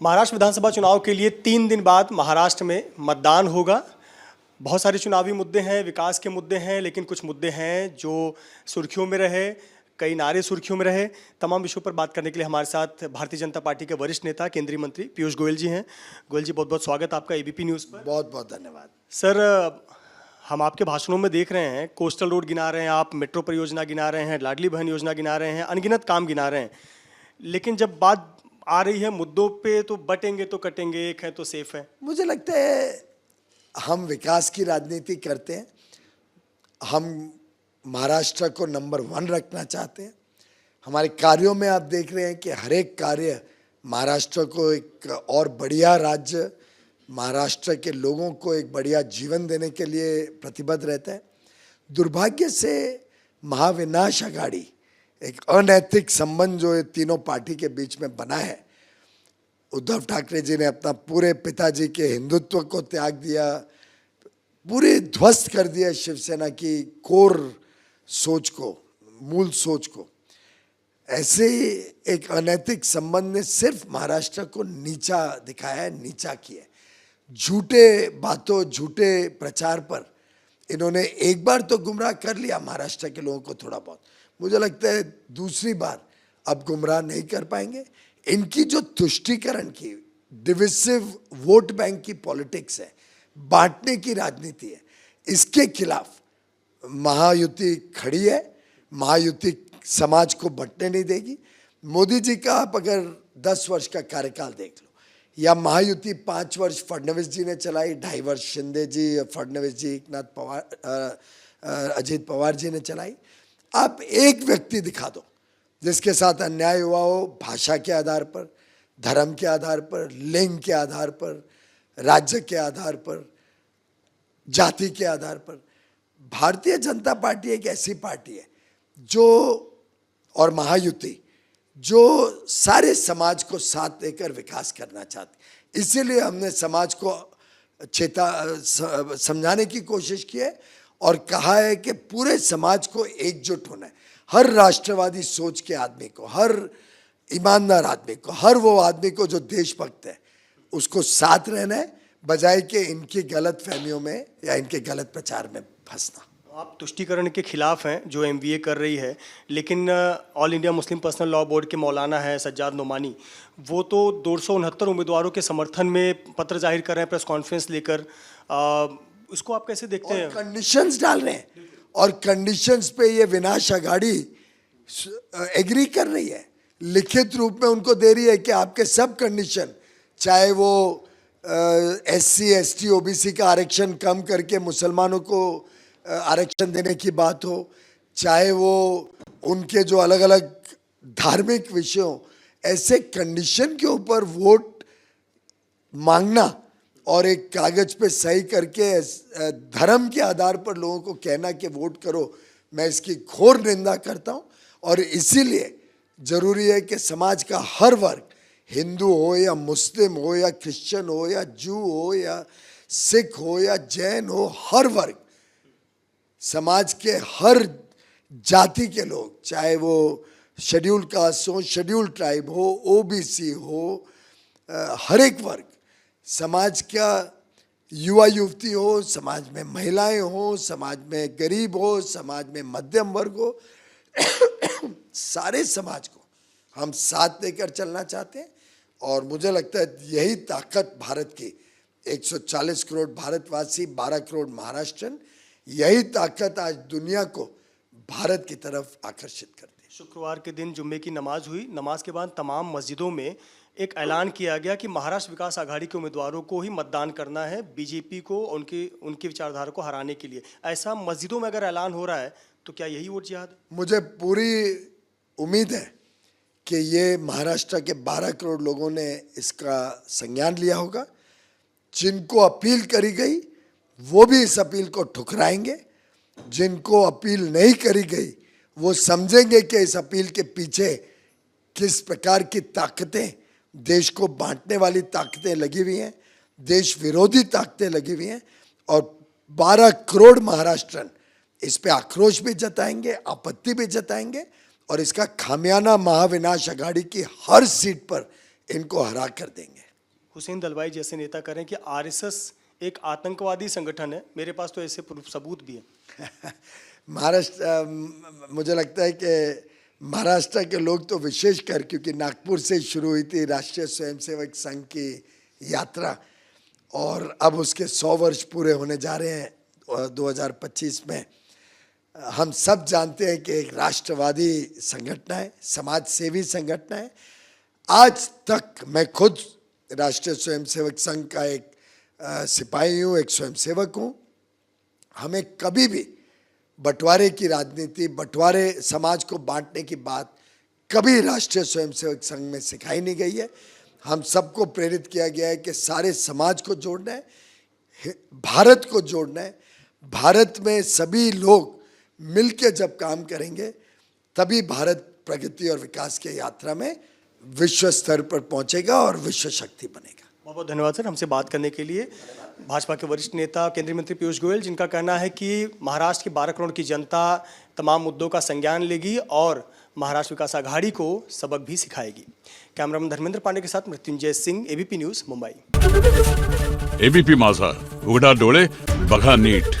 महाराष्ट्र विधानसभा चुनाव के लिए 3 दिन बाद महाराष्ट्र में मतदान होगा। बहुत सारे चुनावी मुद्दे हैं, विकास के मुद्दे हैं, लेकिन कुछ मुद्दे हैं जो सुर्खियों में रहे, कई नारे सुर्खियों में रहे। तमाम विषयों पर बात करने के लिए हमारे साथ भारतीय जनता पार्टी के वरिष्ठ नेता, केंद्रीय मंत्री पीयूष गोयल जी हैं। गोयल जी, बहुत बहुत स्वागत आपका एबीपी न्यूज़ पर। बहुत बहुत धन्यवाद सर, हम आपके भाषणों में देख रहे हैं, कोस्टल रोड गिना रहे हैं आप, मेट्रो परियोजना गिना रहे हैं, लाडली बहन योजना गिना रहे हैं, अनगिनत काम गिना रहे हैं, लेकिन जब बात आ रही है मुद्दों पे तो बटेंगे तो कटेंगे, एक है तो सेफ है। मुझे लगता है हम विकास की राजनीति करते हैं, हम महाराष्ट्र को नंबर 1 रखना चाहते हैं। हमारे कार्यों में आप देख रहे हैं कि हर एक कार्य महाराष्ट्र को एक और बढ़िया राज्य, महाराष्ट्र के लोगों को एक बढ़िया जीवन देने के लिए प्रतिबद्ध रहता है। दुर्भाग्य से महाविनाश आघाड़ी, एक अनैतिक संबंध जो ये तीनों पार्टी के बीच में बना है, उद्धव ठाकरे जी ने अपना पूरे पिताजी के हिंदुत्व को त्याग दिया, पूरे ध्वस्त कर दिया शिवसेना की कोर सोच को, मूल सोच को। ऐसे ही एक अनैतिक संबंध ने सिर्फ महाराष्ट्र को नीचा दिखाया है, नीचा किया है। झूठे बातों, झूठे प्रचार पर इन्होंने एक बार तो गुमराह कर लिया महाराष्ट्र के लोगों को थोड़ा बहुत। मुझे लगता है दूसरी बार अब गुमराह नहीं कर पाएंगे। इनकी जो तुष्टीकरण की, डिविसिव वोट बैंक की पॉलिटिक्स है, बांटने की राजनीति है, इसके खिलाफ महायुति खड़ी है। महायुति समाज को बंटने नहीं देगी। मोदी जी का आप अगर 10 वर्ष का कार्यकाल देख लो, या महायुति 5 वर्ष फडणवीस जी ने चलाई, 2.5 वर्ष शिंदे जी, फडणवीस जी, एकनाथ पवार, अजित पवार जी ने चलाई। आप एक व्यक्ति दिखा दो जिसके साथ अन्याय हुआ हो, भाषा के आधार पर, धर्म के आधार पर, लिंग के आधार पर, राज्य के आधार पर, जाति के आधार पर। भारतीय जनता पार्टी एक ऐसी पार्टी है जो, और महायुति, जो सारे समाज को साथ लेकर विकास करना चाहती। इसीलिए हमने समाज को समझाने की कोशिश की है और कहा है कि पूरे समाज को एकजुट होना है। हर राष्ट्रवादी सोच के आदमी को, हर ईमानदार आदमी को, हर वो आदमी को जो देशभक्त है, उसको साथ रहना है, बजाय कि इनकी गलत फहमियों में या इनके गलत प्रचार में फंसना। आप तुष्टीकरण के खिलाफ हैं जो एमवीए कर रही है, लेकिन all India Muslim personal law board के मौलाना है सज्जाद नोमानी, वो तो 269 उम्मीदवारों के समर्थन में पत्र जाहिर कर रहे हैं, प्रेस कॉन्फ्रेंस लेकर। इसको आप कैसे देखते हैं? कंडीशंस डाल रहे हैं और कंडीशंस पे ये विनाश आघाड़ी एग्री कर रही है, लिखित रूप में उनको दे रही है कि आपके सब कंडीशन, चाहे वो SC ST OBC का आरक्षण कम करके मुसलमानों को आरक्षण देने की बात हो, चाहे वो उनके जो अलग अलग धार्मिक विषयों, ऐसे कंडीशन के ऊपर वोट मांगना और एक कागज पे सही करके धर्म के आधार पर लोगों को कहना कि वोट करो, मैं इसकी घोर निंदा करता हूं। और इसीलिए जरूरी है कि समाज का हर वर्ग, हिंदू हो या मुस्लिम हो या क्रिश्चियन हो या जू हो या सिख हो या जैन हो, हर वर्ग, समाज के हर जाति के लोग, चाहे वो शेड्यूल कास्ट हो, शेड्यूल ट्राइब हो, OBC हो, हर एक वर्ग, समाज का युवा युवती हो, समाज में महिलाएं हो, समाज में गरीब हो, समाज में मध्यम वर्ग हो, सारे समाज को हम साथ लेकर चलना चाहते हैं। और मुझे लगता है यही ताकत भारत की, 140 करोड़ भारतवासी, 12 करोड़ महाराष्ट्रन, यही ताकत आज दुनिया को भारत की तरफ आकर्षित करती है। शुक्रवार के दिन जुम्मे की नमाज हुई। नमाज के बाद तमाम मस्जिदों में एक ऐलान किया गया कि महाराष्ट्र विकास आघाड़ी के उम्मीदवारों को ही मतदान करना है, बीजेपी को, उनकी विचारधारा को हराने के लिए। ऐसा मस्जिदों में अगर ऐलान हो रहा है तो क्या यही वोट जिहाद? मुझे पूरी उम्मीद है कि ये महाराष्ट्र के 12 करोड़ लोगों ने इसका संज्ञान लिया होगा। जिनको अपील करी गई वो भी इस अपील को ठुकराएंगे, जिनको अपील नहीं करी गई वो समझेंगे कि इस अपील के पीछे किस प्रकार की ताकतें, देश को बांटने वाली ताकतें लगी हुई हैं, देश विरोधी ताकतें लगी हुई हैं। और 12 करोड़ महाराष्ट्रन इस पे आक्रोश भी जताएंगे, आपत्ति भी जताएंगे और इसका खामियाना महाविनाश आघाड़ी की हर सीट पर इनको हरा कर देंगे। हुसैन दलवाई जैसे नेता करें कि आरएसएस एक आतंकवादी संगठन है, मेरे पास तो ऐसे सबूत भी है। महाराष्ट्र, मुझे लगता है कि महाराष्ट्र के लोग तो विशेषकर, क्योंकि नागपुर से शुरू हुई थी राष्ट्रीय स्वयंसेवक संघ की यात्रा और अब उसके 100 वर्ष पूरे होने जा रहे हैं 2025 में। हम सब जानते हैं कि एक राष्ट्रवादी संगठन है, समाज सेवी संगठन है। आज तक मैं खुद राष्ट्रीय स्वयंसेवक संघ का एक सिपाही हूँ, एक स्वयंसेवक हूँ। हमें कभी भी बंटवारे की राजनीति, बंटवारे, समाज को बांटने की बात कभी राष्ट्रीय स्वयंसेवक संघ में सिखाई नहीं गई है। हम सबको प्रेरित किया गया है कि सारे समाज को जोड़ना है, भारत को जोड़ना है। भारत में सभी लोग मिलकर जब काम करेंगे तभी भारत प्रगति और विकास की यात्रा में विश्व स्तर पर पहुंचेगा और विश्व शक्ति बनेगा। बहुत बहुत धन्यवाद सर हमसे बात करने के लिए। भाजपा के वरिष्ठ नेता केंद्रीय मंत्री पीयूष गोयल, जिनका कहना है कि महाराष्ट्र की 12 करोड़ की जनता तमाम मुद्दों का संज्ञान लेगी और महाराष्ट्र विकास आघाड़ी को सबक भी सिखाएगी। कैमरामैन धर्मेंद्र पांडे के साथ Mrityunjay Singh, ABP news, Mumbai. ABP माझा, उघडा डोळे बघा नीट।